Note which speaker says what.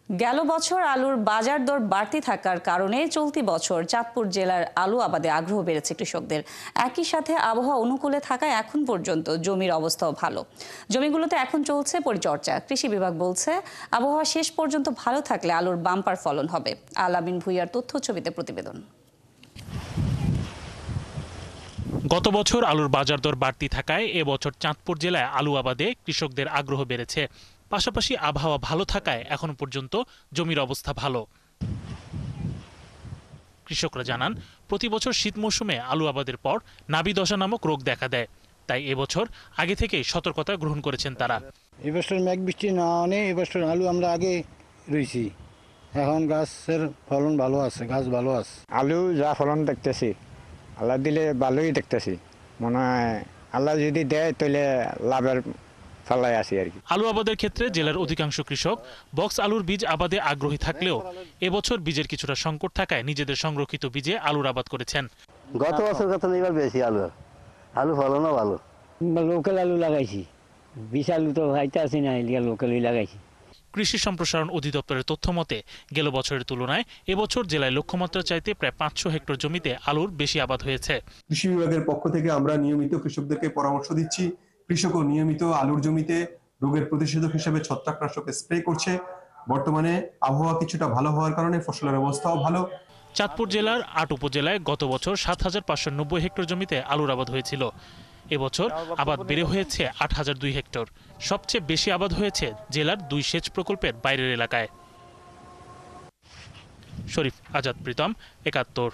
Speaker 1: গেল বছর আলুর বাজার দর বাড়তি থাকার কারণে চলতি বছর চাঁদপুর জেলার আলু আবাদে আগ্রহ বেড়েছে কৃষকদের। একই সাথে আবহাওয়া অনুকূলে থাকায় এখন পর্যন্ত জমির অবস্থাও ভালো। জমিগুলোতে এখন চলছে পরিচর্যা। কৃষি বিভাগ বলছে আবহাওয়া শেষ পর্যন্ত ভালো থাকলে আলুর বাম্পার ফলন হবে। আলামিন ভুইয়ার তথ্য ছবিতে প্রতিবেদন।
Speaker 2: গত বছর আলুর বাজার দর বাড়তি থাকায় এবছর চাঁদপুর জেলায় আলু আবাদে কৃষকদের আগ্রহ বেড়েছে। পাশাপাশি আবহাওয়া ভালো থাকায় এখন পর্যন্ত জমির অবস্থা ভালো। কৃষকরা জানান, প্রতি বছর শীত মৌসুমে আলু আবাদের পর নাবি দশা নামক রোগ দেখা দেয়। তাই এবছর আগে থেকেই সতর্কতা গ্রহণ করেছেন তারা।
Speaker 3: এবছর মেঘ বৃষ্টি না হলে এবছর আলু আমরা আগে রয়েছি, এখন গাছের ফলন ভালো আছে, গাছ ভালো আছে।
Speaker 4: আলু যা ফলন দেখতেছি, আল্লাহ দিলে ভালোই দেখতেছি। মনে হয় আল্লাহ যদি দেয় তাহলে লাভের ফালায় আসি আর কি।
Speaker 2: আলু আবাদের ক্ষেত্রে জেলার অধিকাংশ কৃষক বক্স আলুর বীজ আবাদে আগ্রহী থাকলেও এবছর বীজের কিছুটা সংকট থাকায় নিজেদের সংরক্ষিত বীজে আলুর আবাদ করেছেন।
Speaker 5: গত বছর কথা এবার বেশি আলু ফলনও ভালো।
Speaker 6: লোকাল আলু লাগাইছি, বিশ আলু তো খাইতে আসি না, লোকালই লাগাইছি।
Speaker 2: কৃষি সম্প্রসারণ অধিদপ্তরের তথ্য মতে গেল বছরের তুলনায় এবছর জেলায় লক্ষ্যমাত্রা চাইতে প্রায় 500 হেক্টর জমিতে আলুর বেশি আবাদ হয়েছে।
Speaker 7: কৃষি বিভাগের পক্ষ থেকে আমরা নিয়মিত কৃষকদেরকে পরামর্শ দিচ্ছি। কৃষকও নিয়মিত আলুর জমিতে রোগের প্রতিষেধক হিসেবে ছত্রাকনাশক স্প্রে করছে। বর্তমানে আবহাওয়া কিছুটা ভালো হওয়ার কারণে ফসলের অবস্থাও ভালো।
Speaker 2: চাঁদপুর জেলার 8 উপজেলায় গত বছর 7590 হেক্টর জমিতে আলুর আবাদ হয়েছিল। এবছর আবাদ বেড়ে হয়েছে 8002 হেক্টর। সবচেয়ে বেশি আবাদ হয়েছে জেলার 2 সেচ প্রকল্পের বাইরের এলাকায়। শরীফ আজাদ প্রীতম, 71।